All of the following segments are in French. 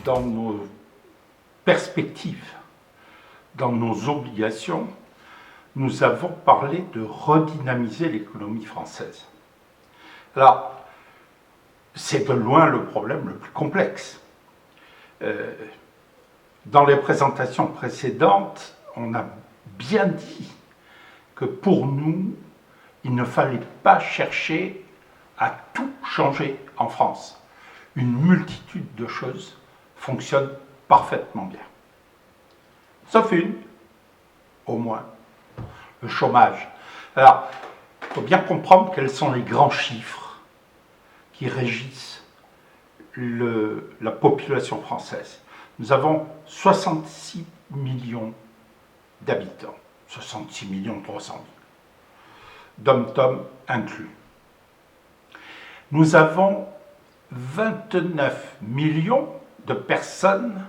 dans nos perspectives, dans nos obligations, nous avons parlé de redynamiser l'économie française. Alors, c'est de loin le problème le plus complexe. Dans les présentations précédentes, on a bien dit que pour nous, il ne fallait pas chercher à tout changer en France. Une multitude de choses fonctionnent parfaitement bien. Sauf une, au moins, le chômage. Alors, il faut bien comprendre quels sont les grands chiffres qui régissent la population française. Nous avons 66 millions d'habitants, 66 millions 300 000, dom-tom inclus. Nous avons 29 millions de personnes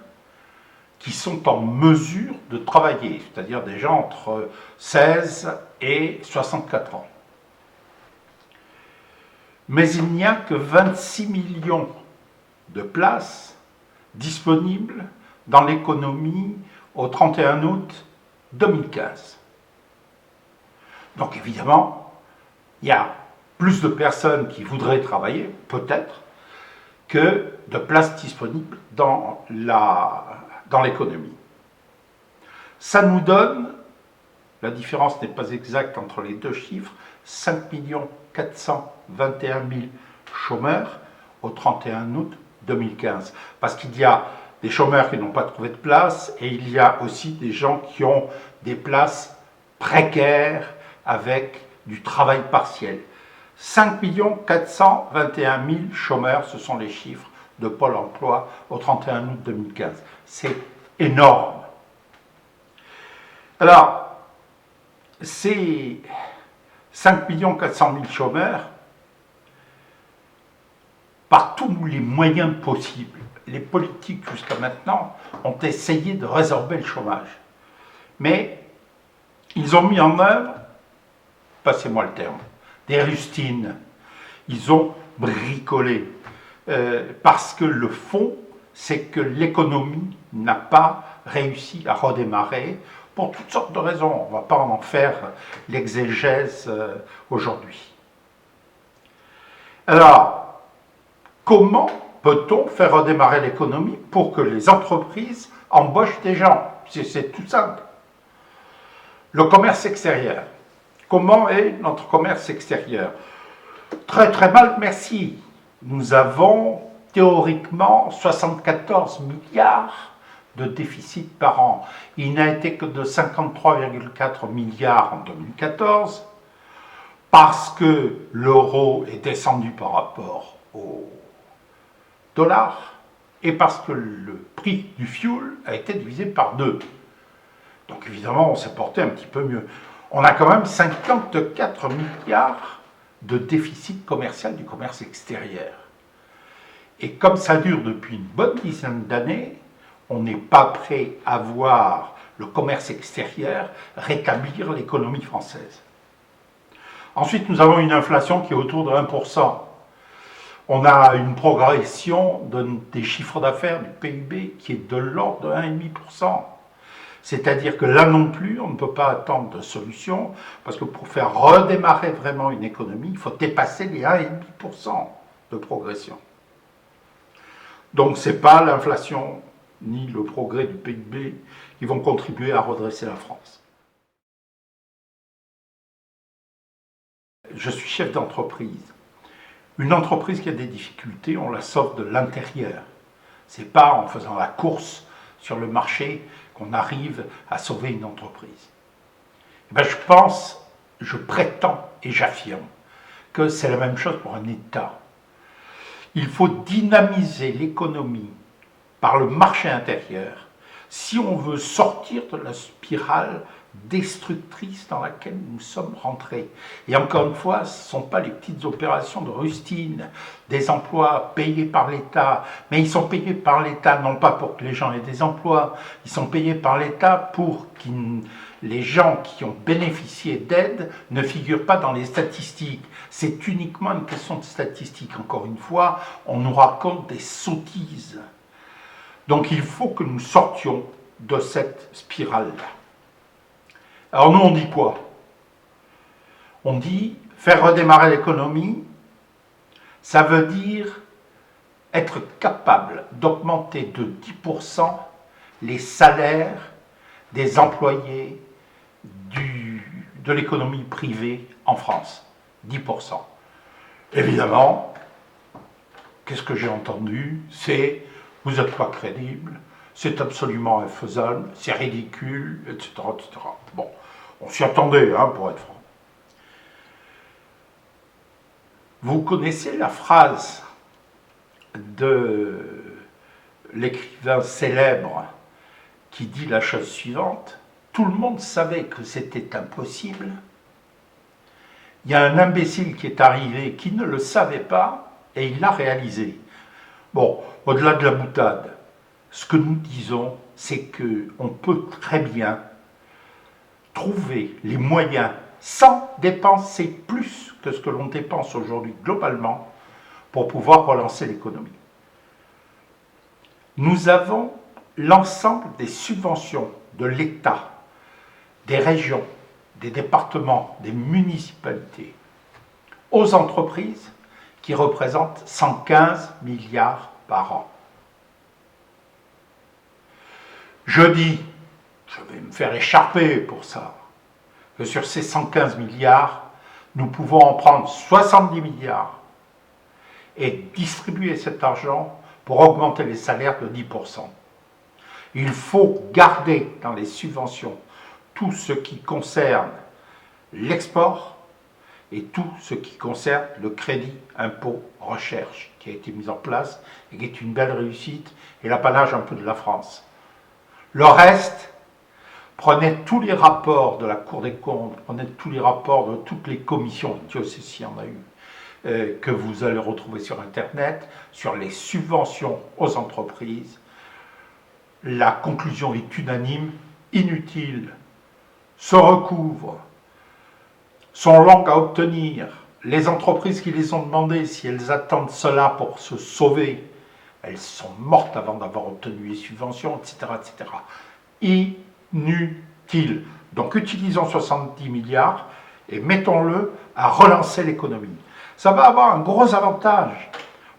qui sont en mesure de travailler, c'est-à-dire des gens entre 16 et 64 ans. Mais il n'y a que 26 millions de places disponibles dans l'économie au 31 août 2015. Donc évidemment, il y a plus de personnes qui voudraient travailler, peut-être, que de places disponibles dans l'économie. Ça nous donne, la différence n'est pas exacte entre les deux chiffres, 5 421 000 chômeurs au 31 août 2015. Parce qu'il y a des chômeurs qui n'ont pas trouvé de place et il y a aussi des gens qui ont des places précaires avec du travail partiel. 5 421 000 chômeurs, ce sont les chiffres de Pôle emploi au 31 août 2015. C'est énorme. Alors, ces 5 400 000 chômeurs, par tous les moyens possibles, les politiques jusqu'à maintenant ont essayé de résorber le chômage. Mais ils ont mis en œuvre, passez-moi le terme, des rustines. Ils ont bricolé. Parce que le fond, c'est que l'économie n'a pas réussi à redémarrer pour toutes sortes de raisons. On ne va pas en faire l'exégèse aujourd'hui. Alors, comment peut-on faire redémarrer l'économie pour que les entreprises embauchent des gens? C'est tout simple. Le commerce extérieur. Comment est notre commerce extérieur? Très très mal, merci. Nous avons théoriquement 74 milliards de déficit par an. Il n'a été que de 53,4 milliards en 2014 parce que l'euro est descendu par rapport au dollar et parce que le prix du fuel a été divisé par 2. Donc évidemment, on s'est porté un petit peu mieux. On a quand même 54 milliards de déficit commercial du commerce extérieur. Et comme ça dure depuis une bonne dizaine d'années, on n'est pas prêt à voir le commerce extérieur rétablir l'économie française. Ensuite, nous avons une inflation qui est autour de 1%. On a une progression des chiffres d'affaires du PIB qui est de l'ordre de 1,5%. C'est-à-dire que là non plus, on ne peut pas attendre de solution, parce que pour faire redémarrer vraiment une économie, il faut dépasser les 1,5% de progression. Donc ce n'est pas l'inflation ni le progrès du PIB qui vont contribuer à redresser la France. Je suis chef d'entreprise. Une entreprise qui a des difficultés, on la sauve de l'intérieur. Ce n'est pas en faisant la course sur le marché qu'on arrive à sauver une entreprise. Je pense, je prétends et j'affirme que c'est la même chose pour un État. Il faut dynamiser l'économie par le marché intérieur si on veut sortir de la spirale destructrice dans laquelle nous sommes rentrés. Et encore une fois, ce ne sont pas les petites opérations de rustine, des emplois payés par l'État, mais ils sont payés par l'État non pas pour que les gens aient des emplois, ils sont payés par l'État pour que les gens qui ont bénéficié d'aide ne figurent pas dans les statistiques. C'est uniquement une question de statistiques. Encore une fois, on nous raconte des sottises. Donc il faut que nous sortions de cette spirale-là. Alors nous, on dit quoi? On dit faire redémarrer l'économie, ça veut dire être capable d'augmenter de 10% les salaires des employés de l'économie privée en France. 10%. Évidemment, qu'est-ce que j'ai entendu? C'est « vous n'êtes pas crédible, c'est absolument infaisable, c'est ridicule, etc. etc. » Bon, on s'y attendait, hein, pour être franc. Vous connaissez la phrase de l'écrivain célèbre qui dit la chose suivante: tout le monde savait que c'était impossible. Il y a un imbécile qui est arrivé qui ne le savait pas et il l'a réalisé. Bon, au-delà de la boutade, ce que nous disons, c'est qu'on peut très bien trouver les moyens sans dépenser plus que ce que l'on dépense aujourd'hui globalement pour pouvoir relancer l'économie. Nous avons l'ensemble des subventions de l'État, des régions, des départements, des municipalités aux entreprises qui représentent 115 milliards par an. Je dis, je vais me faire écharper pour ça, que sur ces 115 milliards, nous pouvons en prendre 70 milliards et distribuer cet argent pour augmenter les salaires de 10%. Il faut garder dans les subventions tout ce qui concerne l'export et tout ce qui concerne le crédit impôt recherche qui a été mis en place et qui est une belle réussite et l'apanage un peu de la France. Le reste, prenez tous les rapports de la Cour des comptes, prenez tous les rapports de toutes les commissions, Dieu sait s'il y en a eu, que vous allez retrouver sur Internet, sur les subventions aux entreprises. La conclusion est unanime, inutile, se recouvre, sont longues à obtenir. Les entreprises qui les ont demandées, si elles attendent cela pour se sauver, elles sont mortes avant d'avoir obtenu les subventions, etc. etc. Inutile. Donc utilisons 70 milliards et mettons-le à relancer l'économie. Ça va avoir un gros avantage.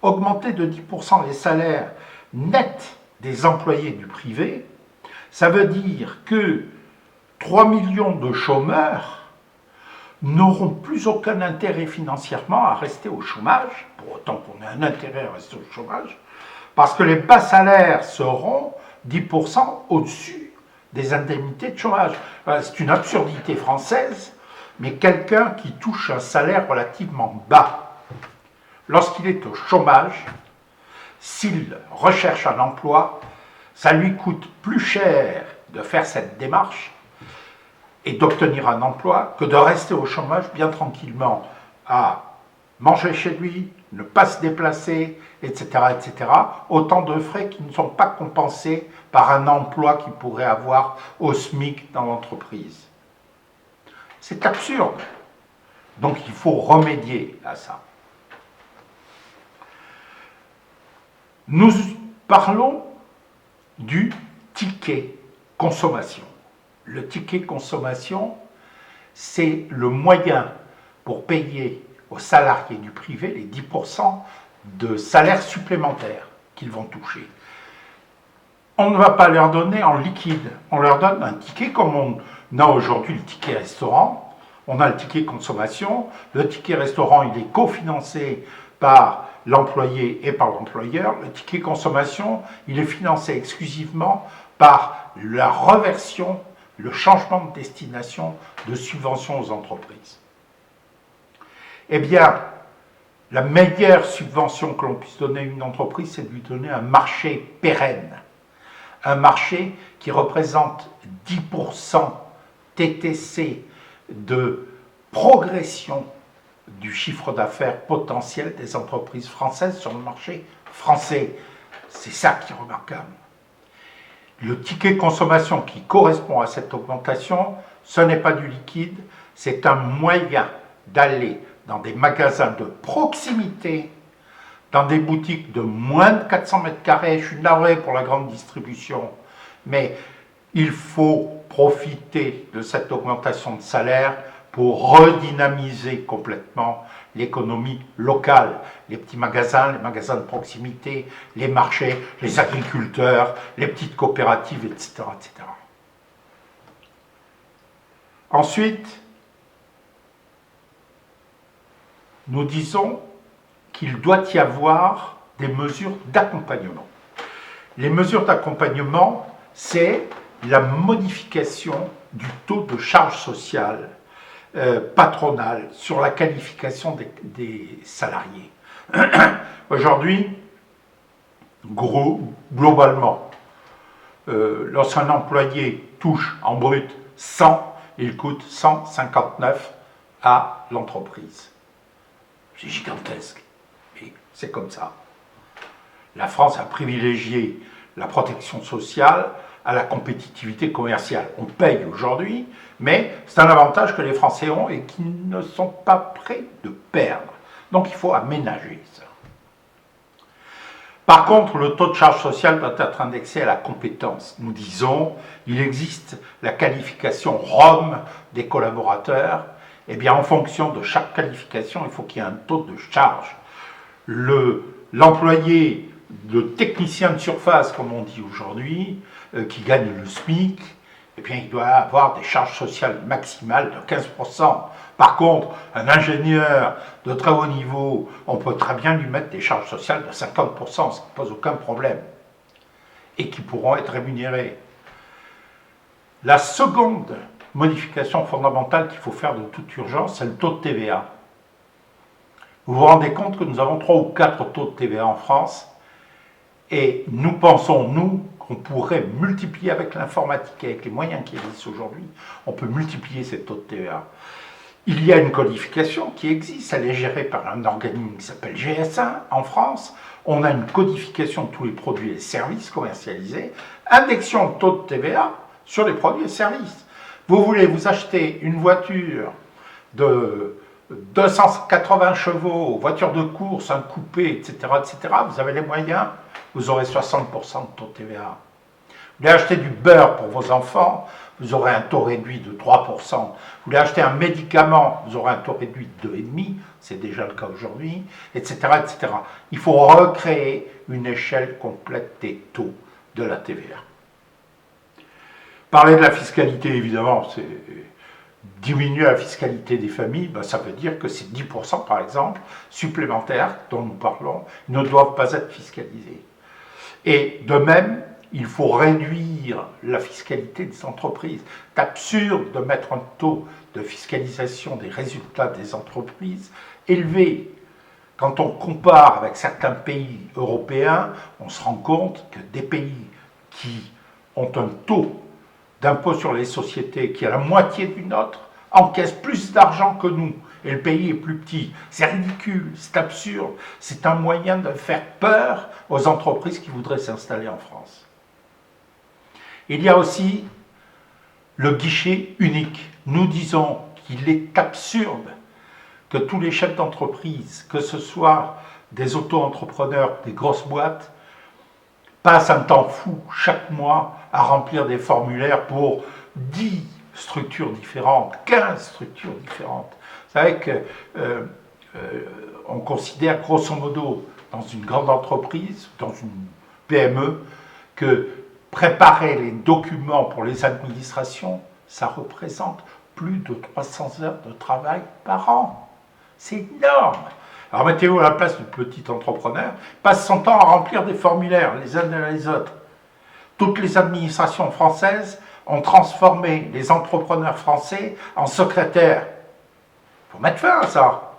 Augmenter de 10% les salaires nets des employés du privé, ça veut dire que 3 millions de chômeurs n'auront plus aucun intérêt financièrement à rester au chômage, pour autant qu'on ait un intérêt à rester au chômage, parce que les bas salaires seront 10% au-dessus des indemnités de chômage. C'est une absurdité française, mais quelqu'un qui touche un salaire relativement bas, lorsqu'il est au chômage, s'il recherche un emploi, ça lui coûte plus cher de faire cette démarche et d'obtenir un emploi que de rester au chômage bien tranquillement à manger chez lui, ne pas se déplacer, etc., etc. Autant de frais qui ne sont pas compensés par un emploi qu'il pourrait avoir au SMIC dans l'entreprise. C'est absurde. Donc il faut remédier à ça. Nous parlons du ticket consommation. Le ticket consommation, c'est le moyen pour payer aux salariés du privé les 10% de salaire supplémentaire qu'ils vont toucher. On ne va pas leur donner en liquide, on leur donne un ticket comme on a aujourd'hui le ticket restaurant, on a le ticket consommation, le ticket restaurant il est cofinancé par l'employé et par l'employeur, le ticket consommation il est financé exclusivement par la reversion, le changement de destination de subventions aux entreprises. Eh bien, la meilleure subvention que l'on puisse donner à une entreprise, c'est de lui donner un marché pérenne. Un marché qui représente 10% TTC de progression du chiffre d'affaires potentiel des entreprises françaises sur le marché français. C'est ça qui est remarquable. Le ticket consommation qui correspond à cette augmentation, ce n'est pas du liquide, c'est un moyen d'aller dans des magasins de proximité dans des boutiques de moins de 400 mètres carrés. Je suis navré pour la grande distribution, mais il faut profiter de cette augmentation de salaire pour redynamiser complètement l'économie locale, les petits magasins, les magasins de proximité, les marchés, les agriculteurs, les petites coopératives, etc. etc. Ensuite, nous disons qu'il doit y avoir des mesures d'accompagnement. Les mesures d'accompagnement, c'est la modification du taux de charge sociale patronale sur la qualification des salariés. Aujourd'hui, globalement, lorsqu'un employé touche en brut 100, il coûte 159 à l'entreprise. C'est gigantesque, mais c'est comme ça. La France a privilégié la protection sociale à la compétitivité commerciale. On paye aujourd'hui, mais c'est un avantage que les Français ont et qu'ils ne sont pas prêts de perdre. Donc il faut aménager ça. Par contre, le taux de charge sociale doit être indexé à la compétence. Nous disons, il existe la qualification ROM des collaborateurs. Eh bien, en fonction de chaque qualification, il faut qu'il y ait un taux de charge. L'employé, le technicien de surface, comme on dit aujourd'hui, qui gagne le SMIC, eh bien, il doit avoir des charges sociales maximales de 15%. Par contre, un ingénieur de très haut niveau, on peut très bien lui mettre des charges sociales de 50%, ça ne pose aucun problème, et qui pourront être rémunérés. La seconde modification fondamentale qu'il faut faire de toute urgence, c'est le taux de TVA. Vous vous rendez compte que nous avons 3 ou 4 taux de TVA en France, et nous pensons, nous, qu'on pourrait multiplier avec l'informatique et avec les moyens qui existent aujourd'hui, on peut multiplier ces taux de TVA. Il y a une codification qui existe, elle est gérée par un organisme qui s'appelle GS1 en France. On a une codification de tous les produits et services commercialisés, indexion de taux de TVA sur les produits et services. Vous voulez vous acheter une voiture de 280 chevaux, voiture de course, un coupé, etc., etc., vous avez les moyens, vous aurez 60% de taux de TVA. Vous voulez acheter du beurre pour vos enfants, vous aurez un taux réduit de 3%. Vous voulez acheter un médicament, vous aurez un taux réduit de 2,5%, c'est déjà le cas aujourd'hui, etc., etc. Il faut recréer une échelle complète des taux de la TVA. Parler de la fiscalité, évidemment, c'est diminuer la fiscalité des familles, ben ça veut dire que ces 10% par exemple, supplémentaires dont nous parlons, ne doivent pas être fiscalisés. Et de même, il faut réduire la fiscalité des entreprises. C'est absurde de mettre un taux de fiscalisation des résultats des entreprises élevé. Quand on compare avec certains pays européens, on se rend compte que des pays qui ont un taux d'impôt sur les sociétés qui est la moitié du nôtre encaissent plus d'argent que nous. Et le pays est plus petit. C'est ridicule, c'est absurde. C'est un moyen de faire peur aux entreprises qui voudraient s'installer en France. Il y a aussi le guichet unique. Nous disons qu'il est absurde que tous les chefs d'entreprise, que ce soit des auto-entrepreneurs, des grosses boîtes, passent un temps fou chaque mois à remplir des formulaires pour 10 structures différentes, 15 structures différentes. Vous savez qu'on considère grosso modo dans une grande entreprise, dans une PME, que préparer les documents pour les administrations, ça représente plus de 300 heures de travail par an. C'est énorme. Alors mettez-vous à la place du petit entrepreneur, passe son temps à remplir des formulaires les uns derrière les autres. Toutes les administrations françaises ont transformé les entrepreneurs français en secrétaires. Il faut mettre fin à ça.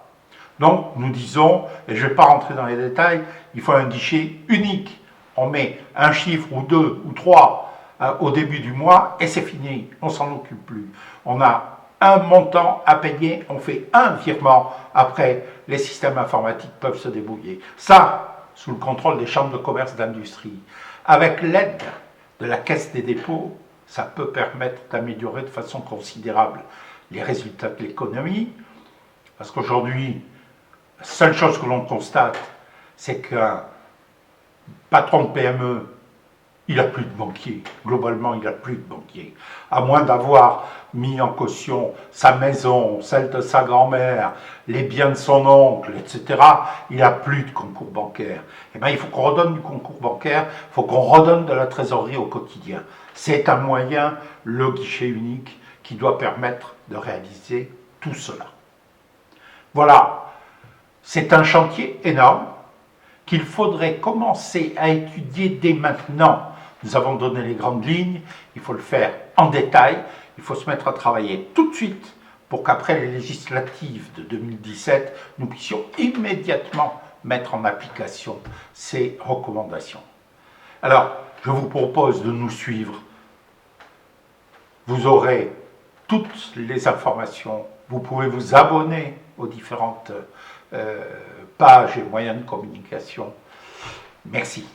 Donc nous disons, et je ne vais pas rentrer dans les détails, il faut un guichet unique. On met un chiffre ou 2 ou 3 au début du mois et c'est fini, on ne s'en occupe plus. On a un montant à payer, on fait un virement, après les systèmes informatiques peuvent se débrouiller. Ça, sous le contrôle des chambres de commerce d'industrie. Avec l'aide de la Caisse des dépôts, ça peut permettre d'améliorer de façon considérable les résultats de l'économie, parce qu'aujourd'hui, la seule chose que l'on constate, c'est qu'un patron de PME, il n'a plus de banquier. Globalement, il n'a plus de banquier. À moins d'avoir mis en caution sa maison, celle de sa grand-mère, les biens de son oncle, etc., il n'a plus de concours bancaire. Eh bien, il faut qu'on redonne du concours bancaire, il faut qu'on redonne de la trésorerie au quotidien. C'est un moyen, le guichet unique, qui doit permettre de réaliser tout cela. Voilà, c'est un chantier énorme qu'il faudrait commencer à étudier dès maintenant. Nous avons donné les grandes lignes, il faut le faire en détail, il faut se mettre à travailler tout de suite pour qu'après les législatives de 2017, nous puissions immédiatement mettre en application ces recommandations. Alors, je vous propose de nous suivre. Vous aurez toutes les informations, vous pouvez vous abonner aux différentes pages et moyens de communication. Merci.